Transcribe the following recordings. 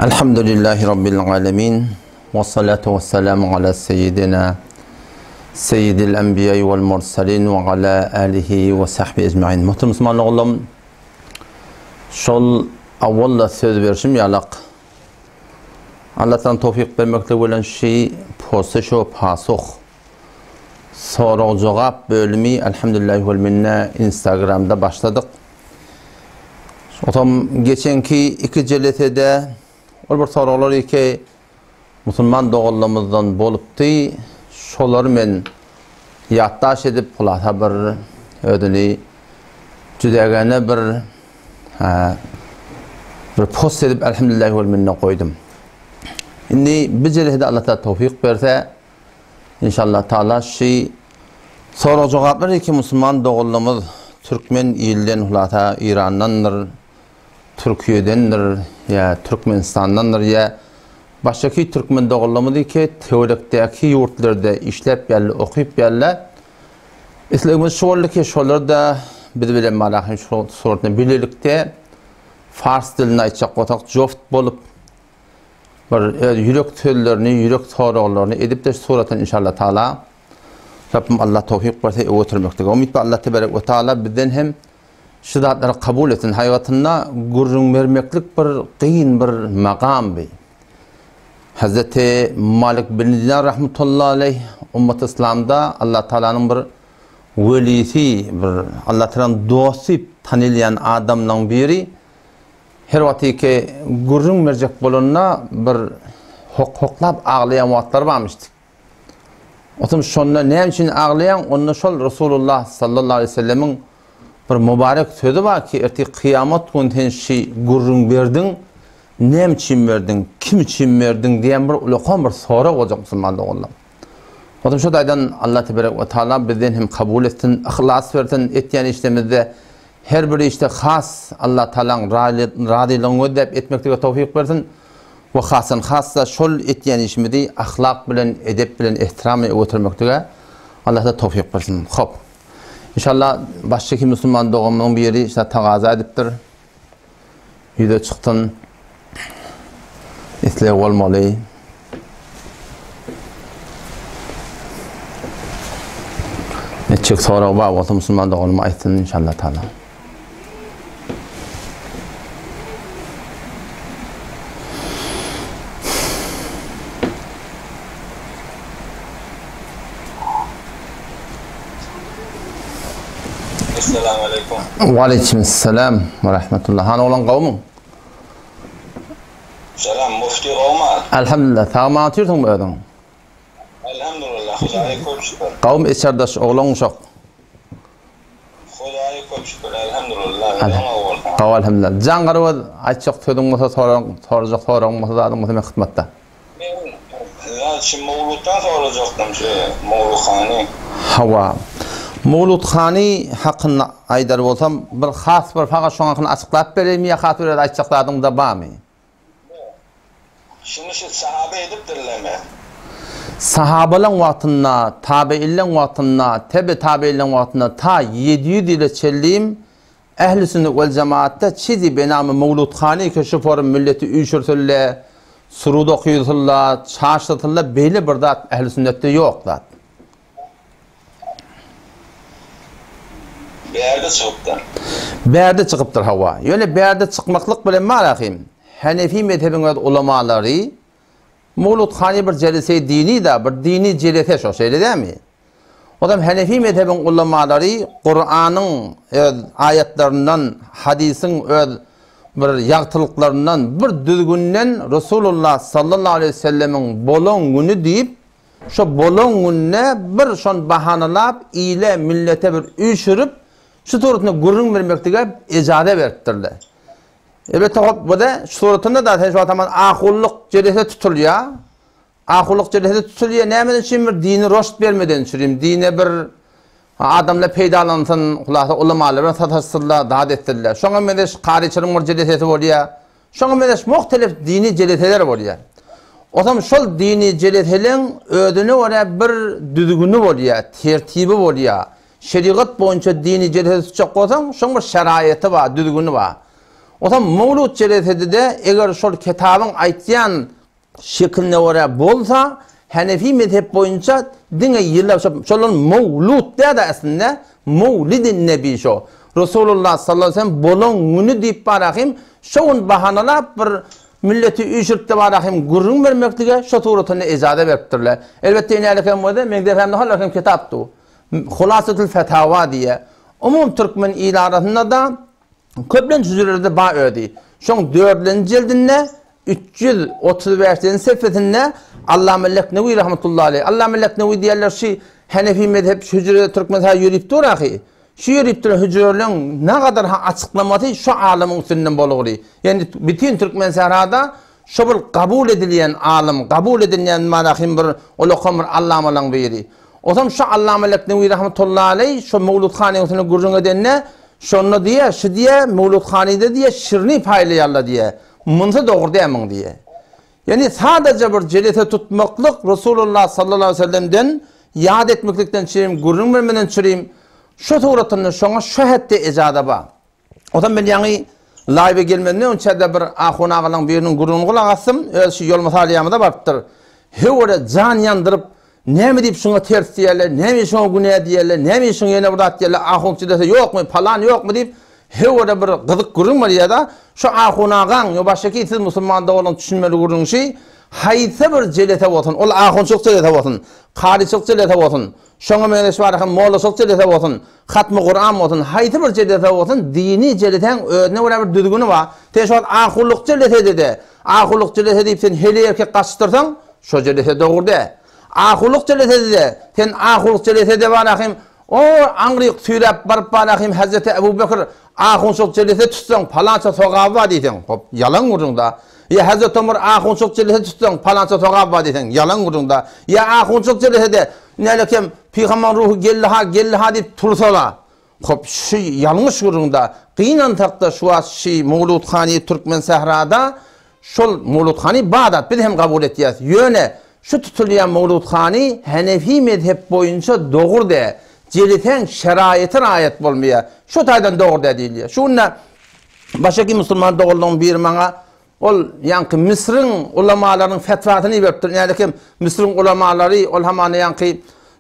Elhamdülillahi Rabbil alemin. Ve salatu ve selamu ala seyyidina seyyidil enbiya'i vel mursalin ve ala alihi ve sahbihi ecma'in. Muhterem Müslümanlar oğlum, şol avvalla söz verişim yalaq. Allah'tan tevfik vermekle olan şey posta şu pasuk. Soru cevap bölümü elhamdülillahi vel minna Instagram'da başladık. Otam geçenki iki celetede bir sorular ki Müslüman doğulumuzdan boluptu. Şoları men yaddaş edip kulata bir ödülü cüdegene bir post edip elhamdülillahi vel minna koydum. Şimdi bir celetede Allah Teala tevfik verse inşallah Teala soru cevapları ki Müslüman doğulumuz Türkmen ilden hulata İran'dandır, Türkiye'dendir ya Türkmenistan'dandır ya başka Türkmen doğulumuz ki teorikteki yurtlarda işlep yerli, okuyup yerli İslam'ımız şoğlu ki şoğlarda birbirine malakın sorutunu birlikte Fars diline açacak otak joft bolup bir yürek töllerini, yürek sorularını edip de suratın inşallah Teala Rabbim Allah tevfik verse oturmaktadır. Umid Allah tebarek ve Teala bizden hem şiddetleri kabul etsin. Hayatına gurrun vermeklik bir kıyın bir makam bey. Hazreti Malik bin Dinar rahmetullahi aleyh ümmet İslam'da Allah Teala'nın bir velisi, bir Allah Teala'nın dostu tanılayan adamdan biri her vakti ki gurrun mercek bulunna bir hoklap ağlayan vaatlar varmıştı. Otum şonda ne için ağlayan onu şol Resulullah sallallahu aleyhi ve sellemin bir mübarek sözü var ki erti kıyamet günten gurrun verdin ne için verdin kim için verdin diyen bir ulukon bir soru olacak Müslümanlık oğlum. Otum şu daydan Allah tebarek ve Teala bizden hem kabul etsin, ihlas versin ettiğin işlemizde her biri işte khas Allah Teala'nın radilığını ödep etmekte tevfik versin. Ve khassa şol ettiğin işimizi ahlak bilen, edep bilen, ihtiram ile oturmakta Allah da tevfik versin. Hop. İnşallah baştaki Müslüman doğumunun bir yeri işte tağaza ediptir. Video çıktın. İsleği olmalı. Ne çık sonra var. O Müslüman doğumunun ayetsin inşallah Teala. Esselamu aleyküm. Ve aleykümselam ve rahmetullah. Hani olan kavmun? Selam, mufti olmaz. Elhamdülillah. Sağma atıyorsun bu adam. Elhamdülillah, Hudayı çok şükür. Kavm içerdaş, oğlan uşak. Hudayı çok şükür, elhamdülillah. Kav elhamdülillah. Can qarıva açacak sözün olsa soracak sorağın olsa adım olsa xidmatda. Ya şimdi Mevlut'tan soracaktım Mevlutkhani. Hava. Mevlutkhani hakkında aydar olsam bir khas bir fakat şu an açıklayıp vereyim ya hatır öyle açıkladım da var mı? Şimdi sahabe ediptirler mi? Sahabalan vaktında, tabi'illen vaktında, tabi'illen vaktında ta 700 ile çelliyim ehl-i sünnet vel cemaatte çizi benamı Mevlutkhani ki şu forum milleti üşürtülle, surud okuyutullar, çarşıtıllar, belli bir dat ehl-i sünnette yok dat. Bir yerde çıkıptır. Bir yerde çıkıptır hava. Yani bir yerde çıkmaklık bile maraqim. Hanefi mezhebinin ulamaları Mevlutkhani bir celise dini da bir dini celise şu şeyle değil mi? O zaman Hanefi mezhebinin ulamaları Kur'an'ın ayetlerinden, hadisin bir yağtılıklarından bir düzgünden Resulullah sallallahu aleyhi ve sellemin bolon günü deyip şu bolon gününe bir şon bahanalap ile millete bir üşürüp şu suratına gurrun vermektige icade verdirler. Evet bu da şu suratında da şu zaman akıllık celese tutuluyor. Akıllık celese tutuluyor. Ne için bir dini roşt vermeden süreyim. Dine bir adamla peydalansın, ulamalar satasırlar, davet ettirler. Şuna medeş qariçirin bir celesesi oluyor. Şuna medeş muhtelif dini celeseler oluyor. O zaman şol dini celeselerin ödünü oraya bir düzgünü oluyor, tertibi oluyor. Şeriat boyunca dini celese tutacak olsam, şunun bir şeraiti var, düzgünü var. Otam mevlut çeretedi de eğer şol kitabın aytyan şekline göre bolsa Hanefi mezhep boyunca dine yıllar şolun mevlut de aslında Mevlidin Nebi şo. Resulullah sallallahu aleyhi ve sellem bolon günü deyip barahim şoun bahanalap bir milleti üşürtte barahim gurrun vermektige şo tuğrutunu icade veriptirler. Elbette yine alakam var da megdefemde halakim kitaptı. Hulasatül Fetava diye. Umum Türkmen ilarasında da köplen cüzürlerde bağ ödü. Şoň 4. jildinde 335. sefetinde Allame Leknevi rahmetullahi aleyh. Allame Leknevi diýerler şi Hanefi mezhep hücre Türkmen ha ýürip duraky. Şu ýürip duran hücrelerin ne kadar açıklamasy şu alamyň üstünden bolugly. Yani bütün Türkmen sahrada şu bir kabul edilen alim, kabul edilen manahim bir ulukamır Allamalan biri. O zaman şu Allame Leknevi rahmetullahi aleyh şu Mevludhane üstüne gurrun edenne şonu diye, şu diye Mevludhane'de diye şirni paylayarlar diye. Munsa doğru diyemin diye. Yani sadece bir celete tutmaklık Resulullah sallallahu aleyhi ve sellem'den yad etmeklikten çireyim, gurrun vermeden çireyim. Şu tuğratını şuna şöhette icada ba. O zaman ben yani live gelmeden önce de bir ahun ağalan birinin gurrunu kulak asım, şu yol masaliyamı da barıptır. Hevore can yandırıp ne mi deyip şuna ters diyerler, ne mi şuna güneye diyerler, ne mi şuna yine burada diyerler, ahun çidese yok mu, falan yok mu deyip hevore bir gıdık gurrun var ya da şu ahun ağan, yo baştaki siz Müslümanda olan düşünmeli gurrun şey hayse bir celete olsun, ol ahun çok celete olsun, kari çok celete olsun, şuna meneş var, moğla çok celete olsun, hatmı Kur'an olsun, hayse bir celete olsun, dini celeten ödüne var bir düdügünü var. Te şu an ahunluk celete dedi, ahunluk celete deyip sen hele erkek kaçtırsan, şu celete doğru de. Ahuluk celete de, sen ahuluk celete de var ahim, o angrik süyrep barıp var ahim Hazreti Ebu Bekir ahunçuk celete tutsan palanca soğağı var deysen, hop yalan vurunda. Ya Hazreti Ömer ahunçuk celete tutsan palanca soğağı var deysen, yalan vurunda. Ya ahunçuk celete de, nelekem Peygamber ruhu gelli ha deyip tursala, hop şu yanlış vurunda. Kıyınan takta şu az şey Mevludhane Türkmen sahrada, şol Mevludhane Bağdat bir hem kabul ettiyiz. Yöne, şu tutulayan Mevludhane Hanefi mezhep boyunca doğru de, celeten şerayetin ayet bolmaya, şu taydan doğru de değil ya. Şunla başaki Müslüman doğulduğun bir mana, ol yankı Mısır'ın ulamalarının fetvasını veriptir. Yani ki Mısır'ın ulamaları, ol hamane yankı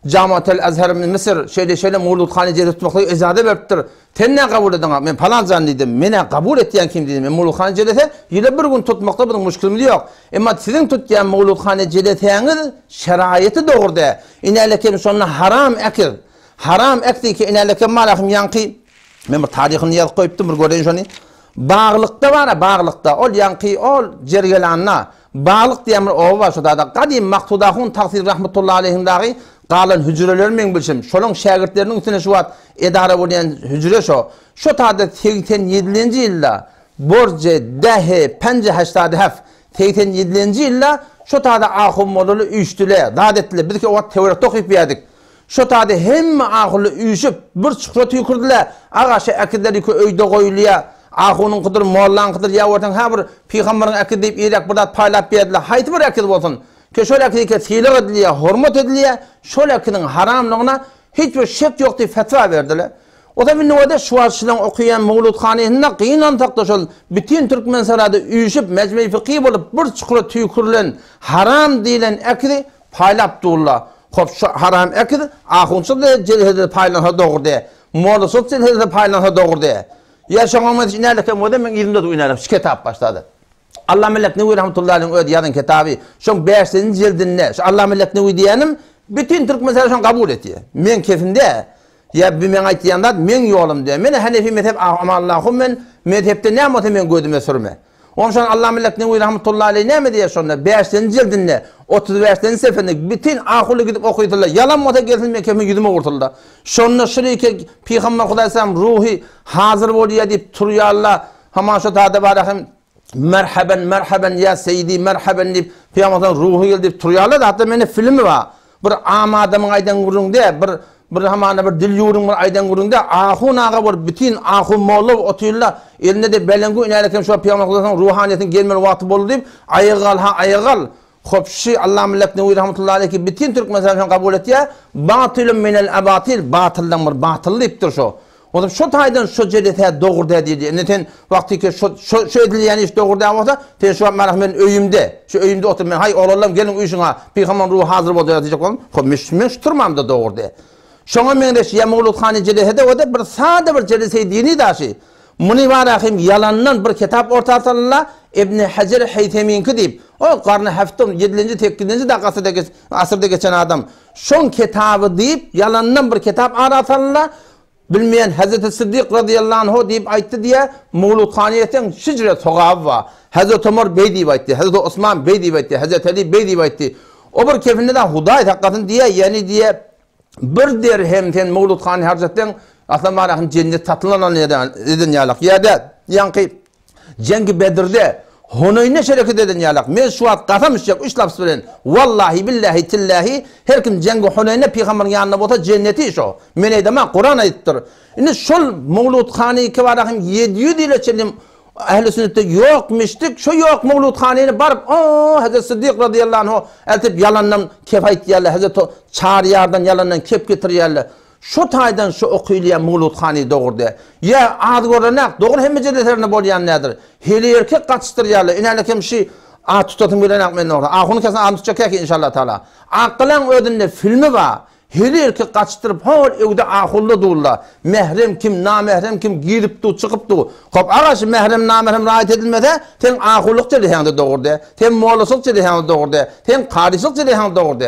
Camiatel Azhar Mısır, şeyle Mevludhane celet tutmakla izade veriptir. Sen ne kabul edin? Ben falan zannediydim. Mene kabul ettiyen kim dedim? Ben Mevludhane celete yine bir gün tutmakta bunun müşkilim yok. Ama sizin tuttuğun Mevludhane celeteniz şerayeti doğru de. İnelekem sonra haram ekir. Haram ekti ki inelekem malakım yankı. Ben bir tarihini yazıp koyuptum, bir göreyin şunu. Bağlıkta var ya, bağlıkta. Ol yankı, ol cergelanna. Bağlık diyen bir oğu var şu da. Kadim Maktudahun Taksir rahmetullahi aleyhindaki qalan hücrelermen bilşim. Şolun şagirtlerinin üstüne şu at edara bolan hücre şu. Şu taada 87. yılda borce dehe pence haştadi haf 87. yılda şu taada ahum modulu üçtüle dadetli biz ki o teorik okuyup verdik. Şu taada hem ahulu üçüp bir çukurat yukurdular. Ağaşı akidleri ki öyde koyuluya ahunun kıdır mollan kıdır ya ortan ha bir peygamberin akid deyip irak burada paylap verdiler. Haydi bir akid olsun. Ki şöyle akidike fiilik ediliye, hurmat ediliye, şöyle akidin haramlığına hiçbir şek yok diye fetva verdiler. O da minne oda şu açıdan okuyan Mevludhane'nin kıyınan taktaşol bütün Türkmen sarada üyüşüp mecmui fıkhi bolup bir çukura tüykürlen haram deyilen akidi paylap durla. Hop şu haram akidi ahunçuk da celhede paylanha doğru de. Moğlasuk celhede paylanha doğru de. Yaşamamız için ilerlekem oda ben ilimde de oynarım. Şu kitap başladı. Allame Leknevi rahmetullahi aleyh ödü yadın kitabı. Şun 5. cildinde. Şu Allame Leknevi diyenim bütün Türk meselesi şun kabul etiyor. Men kefinde ya bir men aytyanlar men yolum diye. Men Hanefi mezhep amallahum men mezhepte ne amata men gödüme sürme. Onun şun Allame Leknevi rahmetullahi aleyh ne mi diye şunlar 5. cildinde 35. sefende bütün ahulu gidip okuydular. Yalan mata gelsin men kefime yüzüme vurtuldu. Şunlar şurayki Peygamber Hudaysam ruhi hazır oluyor deyip turuyarlar. Haman şu taada barahim merhaben ya seyidi merhaben deyip Peygamber'den ruhu geldi deyip turuyarlar da hatta mene filmi var. Bir ama adamın aydan vurun de bir hamana bir dil yurun bir aydan vurun de ahun ağa var bütün ahun moğlu otuyla elinde de belengu inaylakem şu Peygamber'den ruhaniyetin gelmeli vakti bolu deyip ayıgal hop şu Allame Leknevi rahmetullahi aleyh ki bütün Türk meselesini kabul et ya batılın minel abatil batıldan bir batıl deyiptir şu. O da şu taydan şu cedete doğurda dedi. Neten vakti ki şu edilen iş doğurda olsa te şu an men öyümde. Şu öyümde otur men hay olalım gelin uyuşuna. Peygamber ruhu hazır boldu diyecek olam. Men turmam da doğurda. Şoňa men de ya Mawlud Hany cedete o da bir sade bir cedete dini daşy. Muni varahim yalandan bir kitap ortatalına İbn Hacer Haytemi'nki deyip o qarni haftam 7-ci 8-ci dakikasındaki asırda geçen adam şon kitabı deyip yalandan bir kitap aratalına bilmeyen Hazreti Sıddık radıyallahu anh deyip aytdı diye Mawlud Hany'ten şicre soğabı var. Hazreti Ömer bey deyip aytdı, Hazreti Osman bey deyip aytdı, Hazreti Ali bey deyip aytdı. O bir kefinde de hudayet hakikaten diye yani diye bir dirhemten Mawlud Hany harcatten aslında rahim cennet tatılan edin yalak. Ya da yankı Cengi Bedir'de Hunayn'e şereket edin yalak. Men şu at qatamışacak 3 laps bilen. Vallahi billahi tillahi her kim Cengi Hunayn'e peygamberin yanına bolsa cenneti şo. Men eydema Kur'an aytdyr. Indi şol Mawlud Hany ki barahim 700 ile çelim Ehl-i sünnette yokmuştuk. Şu yok Mawlud Hany'ni barıp Hazreti Sıddık radıyallahu anh eltip yalandan kefayt yerle Hazreti Çariyardan yalandan kep getir yerle. Şu taydan şu okuylayan Mawlud Hany doğurdu. Ya adı görenek doğur hem cedetlerine bolyan nedir? Heli erkek kaçtır yerle. İnanla kim şey tutatım bilenek men orada. Ahunu kesin ahunu tutacak ki inşallah taala. Akılan ödünde filmi var. Heli erkek kaçtırıp hol evde ahullu durla. Mehrem kim, namehrem kim girip du, çıkıp du. Hop ağaç mehrem, namehrem rahat edilmede ten ahulluk cedetlerine doğurdu. Ten moğlusluk cedetlerine doğurdu. Ten karışlık cedetlerine doğurdu.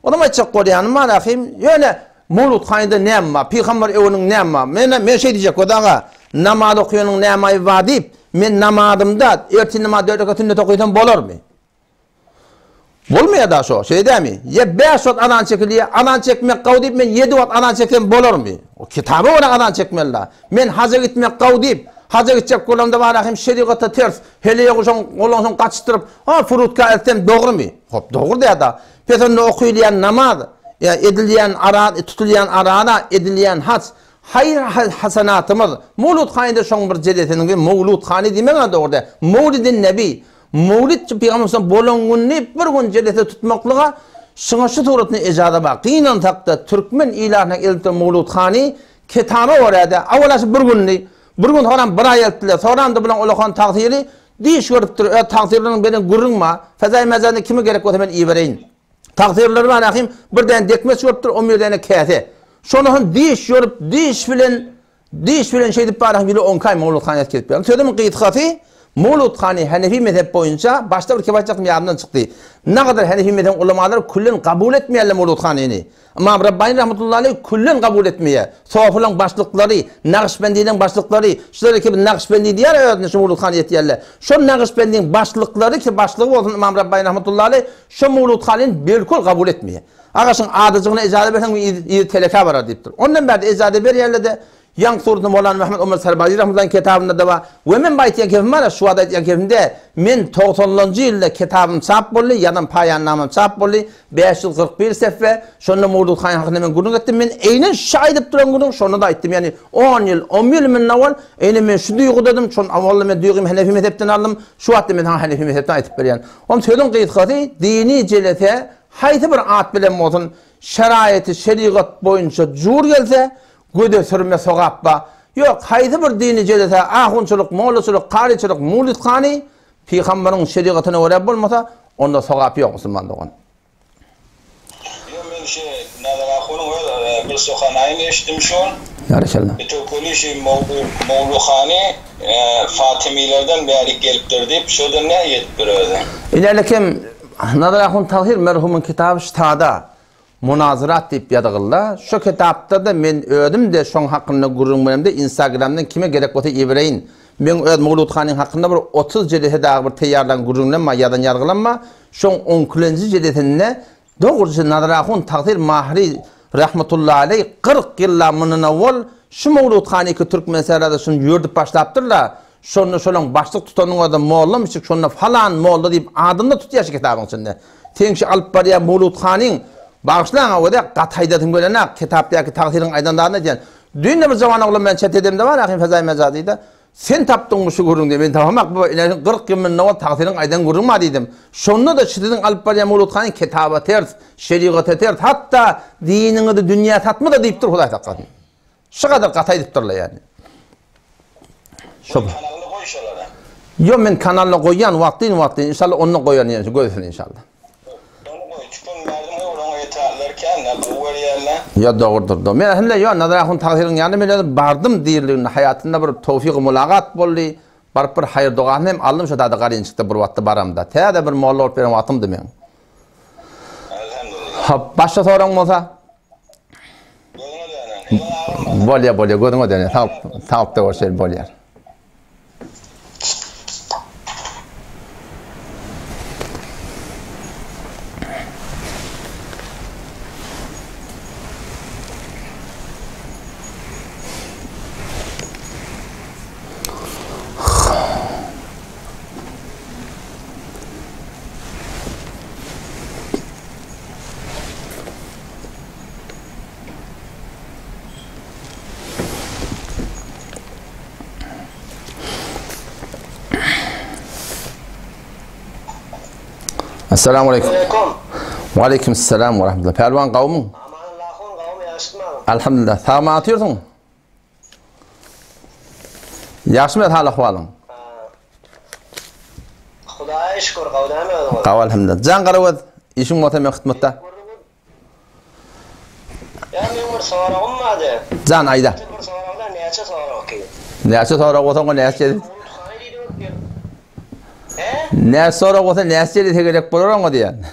O zaman çok koruyanım var akım. Yani Mawlud Hany'da näme? Peygamber evinin näme? Men şey diyecek o daga namaz okuyanın näme var deyip men namazımda ertin namaz 4 rekat sünnet okuysam bolarmy? Bolmaya da şo. Şey demi? Ya 5 saat adan çekiliye, adan çekmek qaw deyip men 7 saat adan çeksem bolarmy? O kitabı ona adan çekmella. Men haja gitmek qaw deyip haja gitcek kolamda var ahim şeriatda ters. Hele yoğuşan olanson qaçtırıp ha furutka eltem doğrumy? Hop doğru da da. Peşinde okuylayan namaz ya edilen ara tutulayan arana edilen hac hayır hasanatımız Mawlud Hany'da şoň bir cedetinin Mawlud Hany diýmegende orada Mawlidin Nebi Mawlid Peygamberimiz bolongunny bir gün cedete tutmaklyga şoňa şu suratny ejada bak qinan takda Türkmen ilahyna elbette Mawlud Hany kitabı orada awalaş bir gün horan bir ay eltdiler sonra da bilen olakan taqdiri diş görüpdir taqdirlerini beni gurrunma fazay mazanda kimi gerek bolsa men ibereyin Takdirleri var ahim birden dekmes yoptur o mirdene kete. Şonun diş yorup diş bilen şey dip barahim bile 10 kay Mawlud Hany ketip berdi. Söydüm qiyitxafi Mawlud Hany Hanefi mezhep boyunca başta bir kebaçaktım yarından çıktı. Ne kadar Hanefi mezhep ulamalar kullen kabul etmeyenler Mawlud Hany'ni. Ama Rabbani rahmetullahi aleyh kullen kabul etmeye. Sofulan başlıkları, Naqşbendi'nin başlıkları, şöyle ki Naqşbendi diğer öğretmen şu Mawlud Hany etiyerler. Şu Naqşbendi'nin başlıkları ki başlığı olsun İmam Rabbani rahmetullahi aleyh şu Mawlud Hany'ni bilkul kabul etmeye. Ağaçın adıcığına icade versen iyi teleka var deyiptir. Ondan beri icade ver yerle de Yan surdu Mevlana Mehmet Ömer Serbazi rahmetullahi kitabında da var. Ve men baytiyan kefim var şu adet yan kefimde men 90-njy ýylda kitabym çap boldy, ýa-da paýannamam çap boldy. 541 seffe şonu Mawlud Hany hakynda men gurun etdim. Men eýne şaýy edip duran gurun şonu da aýtdym. Ýani 10 ýyl men nawal eýne men şu duýgu dedim. Şonu awalla men duýgym Hanefi mezhepden aldım. Şu atdy men Hanefi mezhepden aýtyp berýän. Onu söýdüm qiyitxaty dini jelete haýsy bir at bilen bolsun şeraýaty şeriat boýunça jur gelse göde sürme sogapba. Yok haýsy bir dini jelete ahunçylyk, mollaçylyk, qariçylyk, Mawlud Hany Peygamberiň şeriatyna görä bolmasa onda sogap ýok musulmandygyň. Men şey nazar bir sohanaýyny eşitdim şol. Ýa-da Betokoli şey Mawlud Hany Fatimilerden bäri gelipdir diýip şoda näýet berýärdi. İlerlekim Nazar Tahir merhumun kitabı ştada munazirat deyip yadagılla. Şu kitapta da men ödüm de şoň hakkında gurrunmamda Instagramdan kime gerek bolsa ibereyin. Men öd Mawlud Hanyň hakkında bir 30 jedete dağı bir teýarlan gurrunlanma ýa-da ýargylanma. Şoň 10-njy jedetinde dogurjy Nazar Tahir Mahri rahmetullahi aleyh 40 ýyllar mundan awal şu Mawlud Hany ki Türkmen serada şunu ýördüp başlapdyrlar. Şonu şolaň başlyk tutanyň adam mollam içik şonu falan molla diýip adynda tutýar şu kitabyň içinde. Teňşi alyp barýar Mawlud Hanyň bağışlayan o da qataydatın görenek kitaptaki takdirin aydanlarına diyen dünle bir zaman oğlum ben çet edemde var akim fezai mezadıydı sen taptın mı şu gurun diye ben tapamak bu 40 yılın ne var takdirin aydan gurun ma dedim şonunu da çıtırdın alıp barya Mawlud Hanyň kitaba ters şeriatı ters hatta dinini de dünya tatma da deyip dur Huday takkadın Şu kadar katay edipdirler yani. Kanalını koyuşalar. Yo men kanalına koyan vaktin inşallah onu koyan yani görürsün inşallah. Onu koy. Çıkın verdim onu yeterlerken ne bu yerler. Ya doğrudur. Men hem de yo nazarahun taqdirin yani men bardım diyirliğin hayatında bir tevfik mulagat bolli. Barıp bir hayır doğan hem aldım şu da qarınçıqda bir vaqtda baramda. Täze bir molla olup berim atımdı men. Elhamdülillah. Ha başka soran bolsa? Bolya gödüňe döne. Tap da oşel bolýar. Assalamu alaikum. Wa alaikum assalam wa rahmatullah. Pervan kavmun. Alhamdulillah. Sağ mı atıyorsun? Yaxşı mı hal ahvalın? Xudaya şükür qavdamı. Qav alhamdulillah. Can qarawad işin muhtemel xidmatda. Ya men bir sorağım vardı. Can ayda. Bir sorağımda neçe soraq ki? Neçe sorak otan neçe? Ne sorak otan neçe tegek bolan o diyen.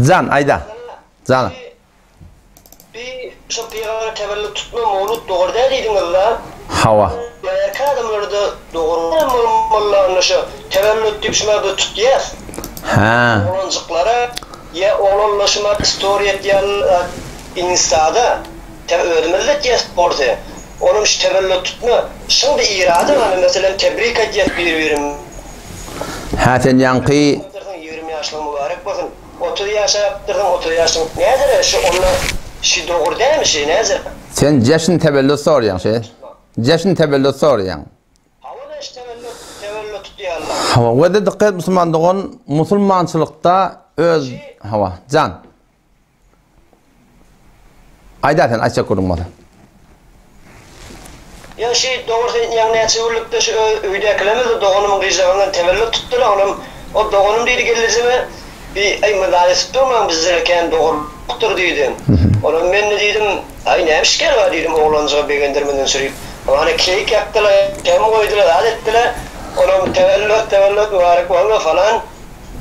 Can ayda. Can. Bir şu peygamber tevellüt tutma mevlud doğurda diýdiňizler. Hava. Amerika adamlarda doğurma mollarını şu tevellüt diýip şularda tutýar. Ha. Oğlancıklara ya oğlanlaşma story diyen instada ödümlük diye sportu. Onun şu tevellüt tutma. Şimdi iradı var mesela tebrik ediyet birbirine. Haten yankı 20 yaşlı mübarek bakın. 30 yaşa yaptırdım 30 yaşın. Nedir şu onlar şu doğru değil mi şey nedir? sen yaşın tevellüt soruyan şey. Yaşın tevellüt soruyan. Havada işte tevellüt tutuyor Allah. Hava ve de dikkat Müslümanlığın Müslümançılıkta öz hava can. Aydaten açık kurulmalı. Ya şey doğrusu yani neçevirlikte şu öydekilerimiz de doğunumun gıcağından tevellüt tuttular onun. O doğunum deydi gelirse bir ay müdahale durmam bizlerken doğruluktur dedim. Onun ben de dedim ay ne işgal var dedim oğlancığa bir göndermeden sürüp. Ama hani keyik yaktılar, kem koydular, adettiler. Onun tevellüt mübarek olma falan.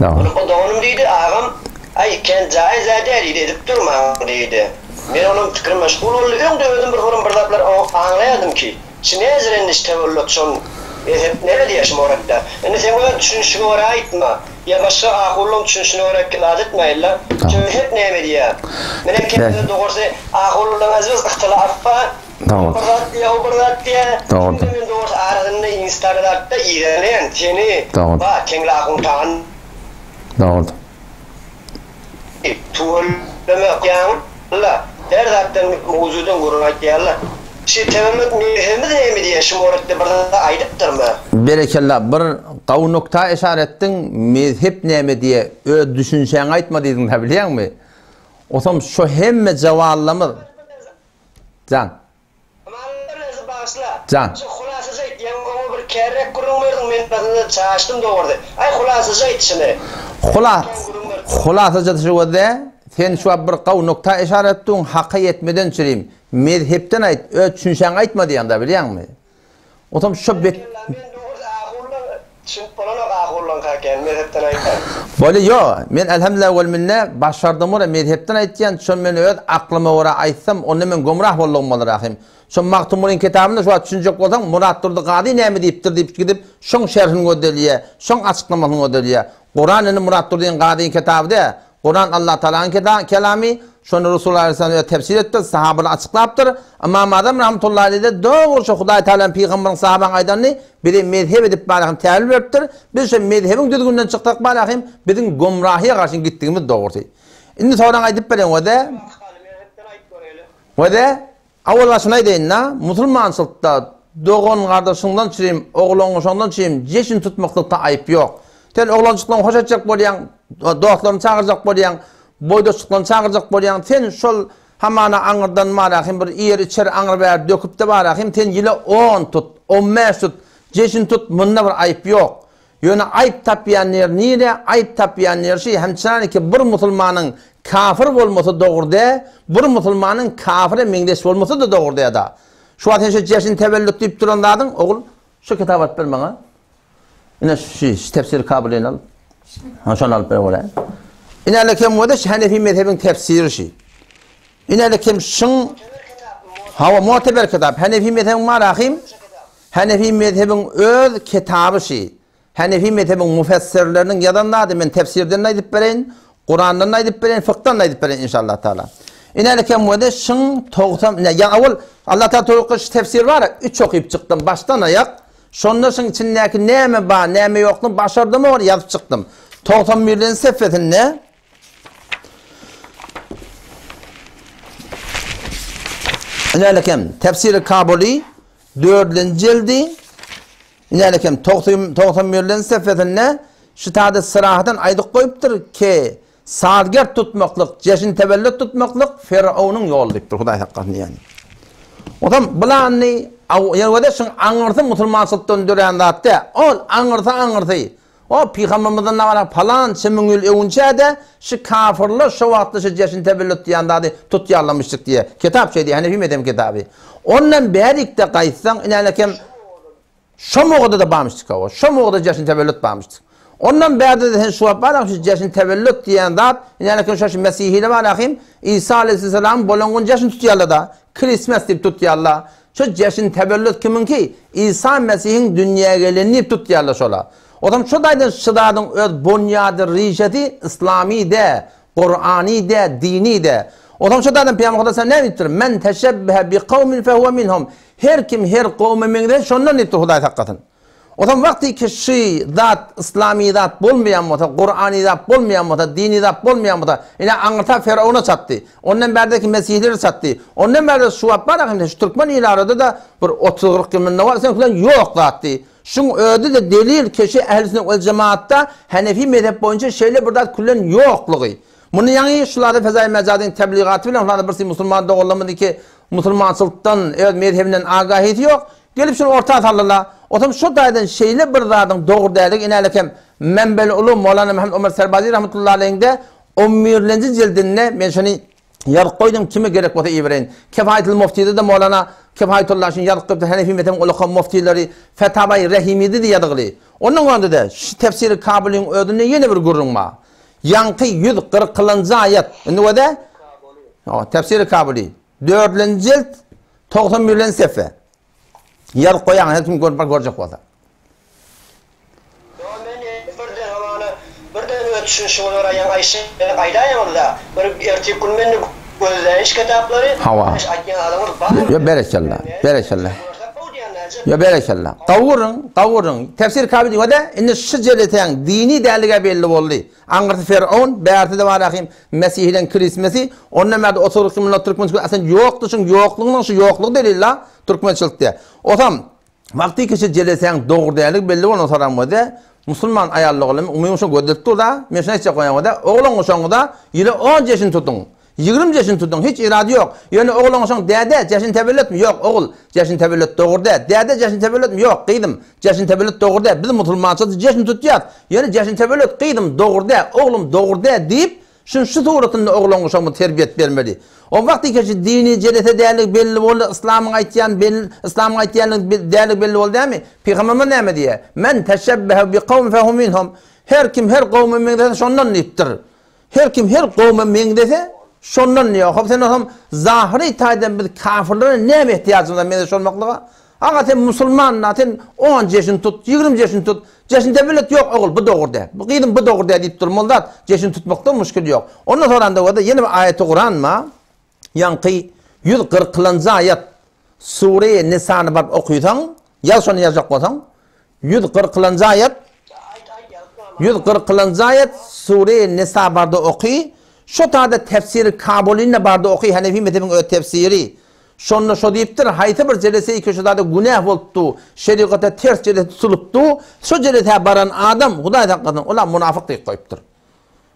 Onun o doğunum deydi ağam ay kent caiz deydi edip durmam deydi. Ben onun fikrim meşgul oldu. Öňde özüm bir horum birdaplar anlayadım ki. Şimdi ezren işte tevellüt şon ne diýeşim orakda. Indi sen o düşünüşüne ora aýtma. Ya başga ahullyň düşünüşüne ora etmeýler. Çünki hep näme diýär. Mene kendine dogursa ahullyň azız ihtilaf var. Doğru. Birdat diýär. Doğru. Men dogursa arasynda Instagramda iýerlen seni. Doğru. Ba keňle ahuntan. Doğru. Tuğullama ýan. Allah her zatdan mawzudan gurulmak diýerler. Şu tevellüt mühimi de mi diýeşim orakda birde aýdypdyrmy? Berekellah bir gaw nokta işarettin mezhep näme diye öz düşünşeň aýtma diýdiň da bilýärmi? Osam şu hemme jawallamy. Can. Amallar başla. Can. Şu hulasy aýtýan o bir kerek gurulmaýdyň men bazynda çaşdym dogurdy. Ay hulasy aýtşyny. Hulasa jatşywada sen şu bir gaw nokta işarettin haqa yetmeden çirim. Mezhepten ayt, öz düşünşeň aýtma diýen da bilýärmi? Otam şu bet Böyle yo, men elhamdülillah vel minne başardım ora mezhepten aýtýan, şo men öz aklyma ora aýtsam, onu men gomrah boldum bolar rahim. Şo Maktumulin kitabynda şu düşünjek bolsaň, Murat Durdy Gady näme diýipdir diýip gidip, şoň şerhini göderliýe, şoň açyklamasyny göderliýe. Qur'anyny Murat Durdy Gadyň kitabyda, Qur'an Allah Taala'nın kelami, şonu Resulullah Aleyhisselam tefsir etdi, sahabalar açıklapdyr. Imam Azam rahmetullahi aleyh de doğru şu Hudaý Taala'nın peýgamberin sahabaň aýdanyny biri mezhep edip barahym täwil beripdir. Biz şu mezhebiň düzgünden çykdyk barahym biziň gomrahyga garşy gitdigimiz dogry. Indi soraň aýdyp beren wede awwal şunu aýdyn, musulmançylykda doğan gardaşyňdan çirim, oglanyşyňdan çirim, jeşin tutmakda aýyp ýok. Sen oglançykdan hoş etjek bolýan, dostlaryny çagyrjak bolýan, boýdoşlukdan çagyrjak bolýan, sen şol hamana anırdan marahim bir yer içer anır ver döküp de marahim ten yile 10 tut, 15 tut, 5 tut, bunda bir ayıp yok. Yani ayıp tapiyanlar nire, ayıp tapiyanlar şey hemçinani ki bir Müslümanın kafir olması doğruda, bir Müslümanın kafire mengdeş olması da doğruda ya da. Şu ateşe ceşin tevellüt deyip duranladın, oğul şu kitabat ver bana. Yine şu tefsir kabulini al. Şunu alıp ver oraya. Yine lekem o da Hanefi mezhebin tefsiri şey. Yine lekem şun hava muteber kitap. Hanefi mezhebin marahim. Hanefi mezhebin öz kitabı şey. Hanefi mezhebin müfessirlerinin yadanladı. Men tefsirden naydip vereyin, Kur'an'dan naydip vereyin, fıkhtan naydip vereyin inşallah Teala. Yine lekem o da şun toğutam. Ya avul Allah Teala toğuş tefsir var ya, 3 okuyup çıktım baştan ayak. Şondaşın içindeki neme var, neme yoktu, başardım oraya yazıp çıktım. 91'den sefetin ne? İnelekem tefsiri Kabuli 4. cildi. İnelekem 91'den sefetin ne? Şu tadı sırahaten aydık koyuptur ki saatger tutmaklık, ceşin tevellüt tutmaklık Firavun'un yolu deyiptir. Huday hakkını yani. Otam bulanni yani şun anırtı Müslümanlıktan dörendatte ol anırtı o peygamberimizden var falan çemüngül evunçada şu kafirler şu vaxtda şu ceşin tevellüt diyandadı tut yarlamıştık diye kitap şeydi Hanefi mezhebi kitabı. Ondan berikte qaytsan inalekem şu moğda da bağmıştık o. Şu moğda ceşin tevellüt bağmıştık. Ondan berde de şu var şu ceşin tevellüt diyandat inalekem şu Mesihile var ahim İsa aleyhisselam bolongun ceşin tutuyorlar da Christmas deyip tutuyorlar. Şu ceşin tevellüt kimin ki? İsa Mesih'in dünyaya gelenini tutuyorlar şola. Otam şu daydan şıdadın öz bunyadır rişeti İslami de, Kur'ani de, dini de. Otam şu daydan Peygamber sen ne diyor? Men teşebbehe bi kavmin fehuve minhum. Her kim her kavmi mengde şondan diyor Huday hakikaten. Otam vakti ki şu zat İslami zat bulmayan mı, Kur'ani zat bulmayan mı, dini zat bulmayan mı? Yine anırta Firavun'a sattı. Ondan berdeki Mesihleri sattı. Ondan berde şu var şu Türkmen ilarada da bir 30-40 kimin ne var sen falan yok zattı. Şun ödü de delil kişi ehl-i sünnet vel cemaatta Hanefi mezhep boyunca şeyle burada kullen yokluğu. Bunu yani şularda Fezai Mezadin tebliğatı bilen şularda birisi Müslüman doğrulamadı ki Müslümançılıktan evet mezhebinden agahiyeti yok. Gelip şunu orta atarlarla. Otam şu daydan şeyle bir dağdan doğru değerlik inalekem Menbel Ulu Mevlana Mehmet Ömer Serbazi rahmetullahi aleyhinde 11. cildinle ben şunu yazıp koydum kime gerek olsa iyi verin. Kefayetul Mufti'de de Mevlana Kefayetullah için yazıp koydu Hanefi mezhebin ulukan muftileri Fetavai Rahimi'de de yazılı. Onun önünde de şu tefsiri Kabil'in ödünü yeni bir gururma. Yankı 140. ayet. Ne de? Tefsiri Kabili 4. cilt 91. sefe. Yazıp koyan her kim görecek olsa. Birden ötüşün oraya Ayşe aydayım da. Bir erkek günmen gözleyiş kitapları. Hava. Ya berekallah. Berekallah. Ya berekallah. Kavurun. Tefsir Kabili o da indi şu celeten dini değerliğe belli oldu. Anırtı Firavun, berti de var ahim Mesih'den Christmas'i. Ondan beri oturuk kimler Türkmençilik aslında yoktu çünkü yokluğundan şu yokluk değil la Türkmençilikte. Otam vakti ki şu celeten doğru değerlik belli olan soran o da Müslüman ayarlı oğlum umuyum şu gördüktü da mesela hiç koyan o da oğlun uşağı da yine 10 yaşını tutun. 20 yaşını tutun hiç irade yok. Yani oğlun uşağı dede yaşın tevellüt mü? Yok oğul yaşın tevellüt doğru da. Dede yaşın tevellüt mü? Yok kıydım. Yaşın tevellüt doğru da. Biz Müslümançılık yaşını tutuyor. Yani yaşın tevellüt kıydım doğru da. Oğlum doğru da deyip şu suretinde oğlun uşağı terbiyet vermeli. O vakti ki dini celete değerlik belli oldu. İslam'ın ayetiyen değerlik belli oldu değil mi? Peygamber'in ne mi diye? Men teşebbehe bi kavmin fehum minhum. Her kim her kavmin mengdese şondan niptir. Her kim her kavmin mengdese şondan niye? Hop sen o zahiri tayden bir kafirlere ne mi ihtiyacında mengdeş olmaklığa? Hakikaten Müslüman zaten 10 yaşını tut, 20 yaşını tut. Yaşın devlet yok oğul bu doğru de. Bu kıydım bu doğru de deyip durmalılar. Yaşını tutmakta müşkül yok. Ondan sonra da yeni bir ayeti Kur'an mı? Yankı 140. ayet Sure-i Nisa'nı bak okuysan, yaz şunu yazacak olsan 140. ayet 140. ayet Sure-i Nisa barda okuy. Şu tarzda tefsiri Kabuli'ne barda okuy. Hanefi mezhebinin o tefsiri. Şonda şu deyiptir. Hayta bir celese-i köşelerde günah oldu. Şerikata ters celese tutuluptu. Şu celese baran adam Huday hakkında ulan münafık deyip koyuptur.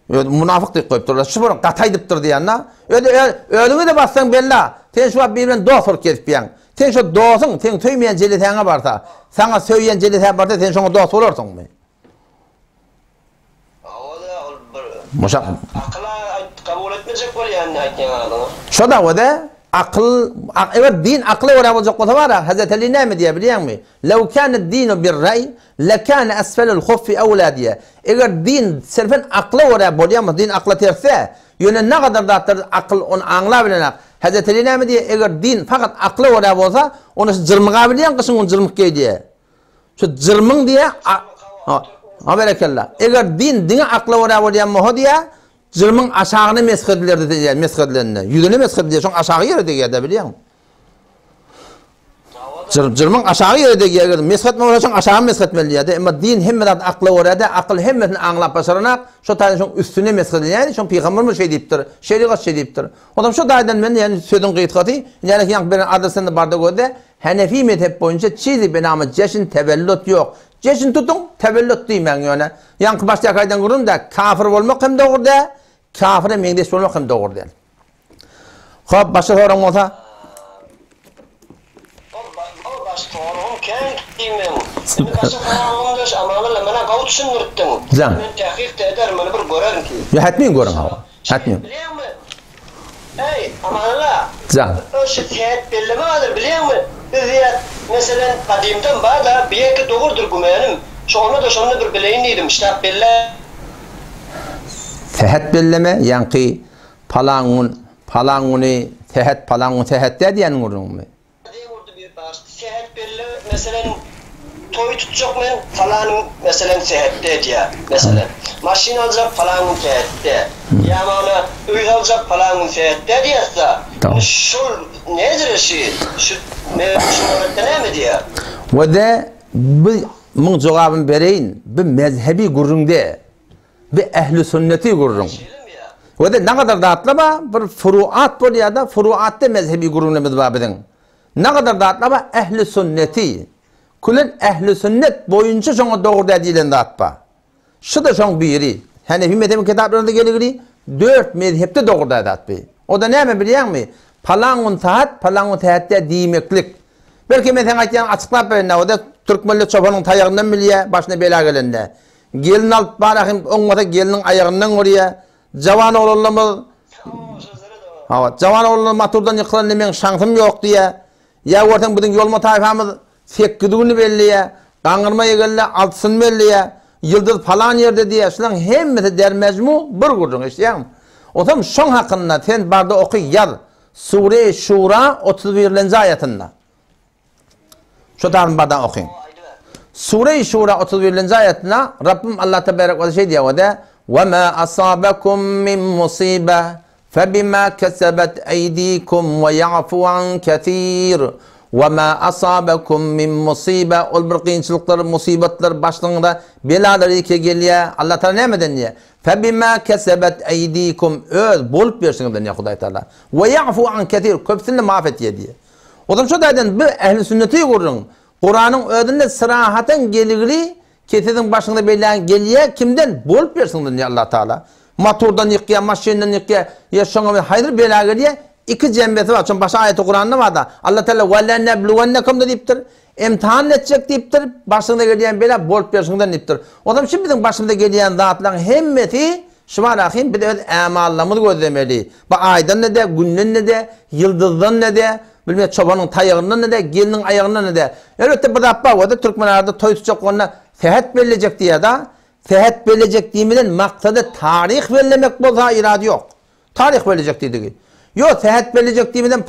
Münafık deyip koyup durlar. Şu burun kataydıptır diyanla. Ölüğü de bassan bella. Sen şu birbirine dost kesip yan. Sen şu dostun, sen töymeyen celitene varsa, sana söyleyen celitene varsa sen şuna dost olursun mu? Muşak. Akla kabul etmeyecek var yani aytgan adamı. Şu da o da akıl, evet din aklı oraya olacak olsa var ya, Hazreti Ali ne mi diye biliyor musun? لو كان الدين بالرأي لكان أسفل الخف أولى diye. Eğer din sırfın aklı oraya bolyamaz, din aklı terse, yönü ne kadar da akıl onu anlayabilen. Hazreti Ali ne mi diye, eğer din fakat aklı oraya olsa, onu cırmığa bilen kısın onu cırmık diye. Şu cırmın diye, Berekallah. Eğer dine aklı oraya bolyamaz diye, cırmın aşağını meskedilerdi diye, meskedilerine. Yüzünü meskediler, çünkü aşağı yere de biliyor musun? Cırmın aşağı yere de geldi. Mesket mi olacak aşağı mesket meliydi. Ama din hemmeden aklı orada, akıl hemmeden anlap başarana, şu tane şu üstüne mesket yani, şu peygamber mi şey deyiptir, şeriat şey deyiptir. Adam şu daydan ben yani sözün kıyıtkatı, yani yang bir adresinde barda gördü. Hanefi mezhep boyunca çizi benamı ceşin tevellüt yok. Ceşin tutun, tevellüt değil ben yani. Yang başta kaydan kurun da kafir olmak hem doğru da, kafire mendeş olmak hem doğru da. Hop başka sorum olsa. Sorun ken kimim? Şimdi kaçı falanındaş amalı bana gaut düşündürttün. Zan. Ben tahkik eder beni bir görerim ki. Ya hatmin görün hava. Hatmin. Biliyor musun? Hey amala. Zan. O şiddet belli vardır biliyor musun? Ziyet mesela kadimden bada bir iki doğrudur gümenim. Şonu bir bileyin dedim işte belli. Tehet belleme yankı palangun tehet diyen görün mü? Seyahat belli mesela toy tutacak mı falanın mesela seyahatte diye mesela maşin alacak falanın seyahatte ya mana öy alacak falanın seyahatte diyese şu nedir şey şu ne mi diye ve de bu cevabını vereyim bu mezhebi gurrunde bu ehli sünneti gurrun ve de ne kadar da atlama bir furuat bu ya da furuatte mezhebi gurrunle mezbabedin. Ne kadar da atlama ehli sünneti. Kulun ehli sünnet boyunca şuna doğru dediğinden de atma. Şu da şuna biri. Hanefi mezhebin kitaplarında gelir 4 mezhepte doğru dedi atma. O da ne mi biliyor musun? Palangun tahat de demeklik. Belki mesela açıklayıp verin. O da Türk millet çobanın tayağından biliyor, başına bela gelende. Gelin alıp bırakın, onmata gelinin ayağından oraya. Cavan oğlum Cavan oğlum maturdan yıkılan demeyin şansım yok diye. Ya ortadan bugün yolma tayfamız sekkiduğunu belliye, kangırmaya geldi, altısını belliye, yıldız falan yerde diye, şulan hemmeti der mecmu bir kurduğun işte yani. O zaman şun hakkında sen barda oku yaz, Sure-i Şura 31. ayetinde. Şu tarafın bardan okuyun. Sure-i Şura 31. ayetinde Rabbim Allah Tebarek ve şey diyor o da وَمَا أَصَابَكُمْ مِنْ مُصِيبَةٍ فَبِمَا كَسَبَتْ أَيْدِيكُمْ وَيَعْفُوا عَنْ كَثِيرٍ وَمَا أَصَابَكُمْ مِنْ مُصِيبَةٍ ol bir kıyınçılıklar, musibetler başlığında belalar iki geliyor. Allah Teala ne mi deniyor? فَبِمَا كَسَبَتْ أَيْدِيكُمْ öz bolup versin deniyor Huday Teala. وَيَعْفُوا عَنْ كَثِيرٍ köpsünle mahvet diye. O zaman şu daydan bu ehli sünneti kurun. Kur'an'ın ödünde sırahaten geliri kesetin başında belayan geliyor. Kimden? Bolup versin deniyor Allah Teala. Motordan yıkıya, maşinden yıkıya, yaşamaya hayır bela geliyor. İki cembesi var. Çünkü başka ayeti Kur'an'da var da. Allah Teala وَلَنَّبْلُوَنَّكُمْ da deyiptir. İmtihan edecek deyiptir. Başında geliyen bela bolup versinden deyiptir. O zaman şimdi bizim başımda geliyen dağıtılan hemmeti şu var akıyım bir de emallamız gözlemeli. Bu aydan ne de, günden ne de, yıldızdan ne de, bilmem çobanın tayağından ne de, gelinin ayağından ne de. Elbette bu da o da Türkmenlerde toy tutacak onunla seyahat verilecek diye da seyahat verilecek diyemeden maksadı tarih verilemek bolsa irade yok. Tarih verilecek dedi. Yok seyahat verilecek diyemeden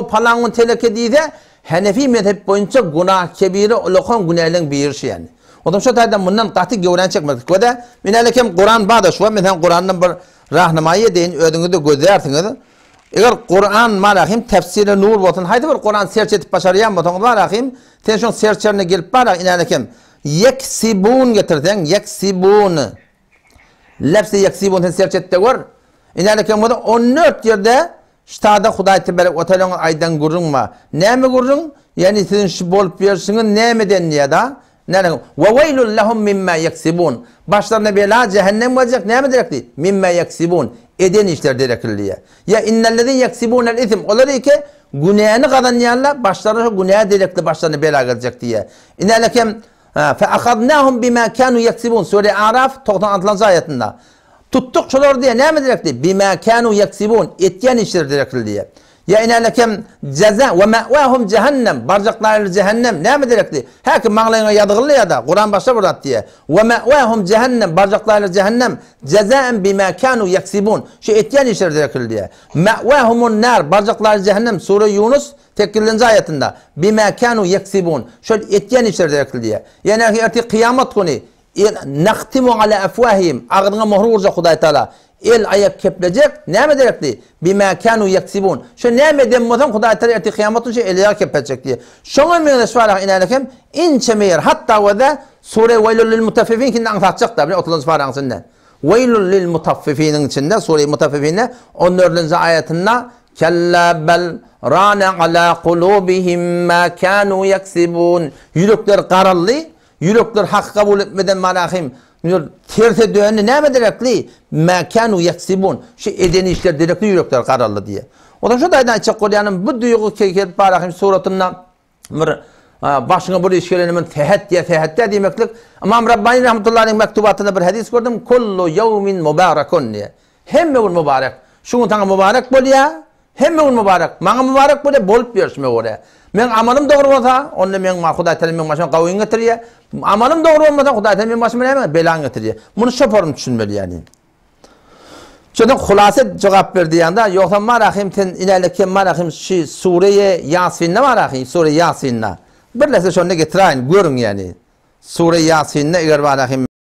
palangun teleke diye de Hanefi mezhep boyunca günah kebiri olukan günahların bir şey yani. O zaman şu taydan bundan katı gövren çekmedik. O da minalekem Kur'an bağda şu var. Mesela Kur'an'dan bir rahnamayı deyin ödünü de gözlersiniz. Eğer Kur'an malahim tefsiri nur olsun. Haydi bir Kur'an search edip başarayan olsun. Malahim sen şu searcherine gelip barak inalekem. Yeksibun getirsen yeksibun. Lefsi yeksibun sen search et de var. İnalekem o da 14 yerde ştada Huday Tebarek ve Teala'nın aydan gurrun ma. Ne mi gurrun? Yani sizin şu bolup versiniz ne mi denliyor da? Ne ve veylul lehum mimma yaksibun. Başlarına bela cehennem olacak. Ne mi direkli? Mimma yaksibun. Eden işler direkliye. Ya innellezî yaksibûnel isim. Oları ki günahını kazanyanlar başlarına günah direkli başlarına bela gelecek diye. İnnelekem fe akadnâhum bimâ kânû yaksibûn. Sure Araf 96. ayetinde. Tuttuk şular diye ne mi direkli? Bimâ kânû yaksibûn. Etken işler direkli diye. Ya inelekem ceza ve ma'vahum cehennem. Barcakları cehennem. Ne mi direkli? Hakim mağlayına yadığılı ya da Kur'an başta burada diye. Ve ma'vahum cehennem. Barcakları cehennem. Cezaen bima kanu yaksibun. Şu etyen işler direkli diye. Ma'vahumun nar. Barcakları cehennem. Sure Yunus tekirlinci ayetinde. Bima kanu yaksibun. Şu etyen işler direkli diye. Yani artık kıyamet konu. Naktimu ala afwahim. Ağzına muhru vuracak Huday Teala. El ayak keplecek. Ne mi direkli? Bima kanu yaksibun. Şu ne mi demmodan Huday Teala erti kıyametun şey el ayak keplecek diye. Şuna meyne şuarak inalekem ince meyer. Hatta ve de Sure Veylul lil mutaffifin kinde anlatacak da. 30. parağın içinde. Veylul lil mutaffifinin içinde Sure Mutaffifin'de 14. ayetinde kella bel rana ala kulubihim ma kanu yaksibun. Yürekler kararlı. Yürekler hak kabul etmeden malahim. Terse dönü ne mi direkli? Mekanu yaksibun. Şu edeni işler direkli yürekler kararlı diye. O da şu da aydan Kur'an'ın bu duygu kekir parahim suratından başına bu işgelenin tehet diye demeklik. İmam Rabbani rahmetullahi mektubatında bir hadis gördüm. Kullu yevmin mübarekun diye. Hem gün mübarek. Şunun tane mübarek bol ya. Hem gün mübarek. Bana mübarek bol bolup verişme oraya. Men amalım doğru olsa, onunla men Huday Teala men başıma kavun getiriyor. Amalım doğru olmasa Huday Teala men başıma hemen belan getiriyor. Bunu şoparım düşünmeli yani. Şundan hulaset cevap verdi yanda. Yoksa marahim ten ilerleken marahim şu Sure-i Yasin'de marahim. Sure-i Yasin'de. Birleşse şunu getireyim görün yani. Sure-i Yasin'de eğer marahim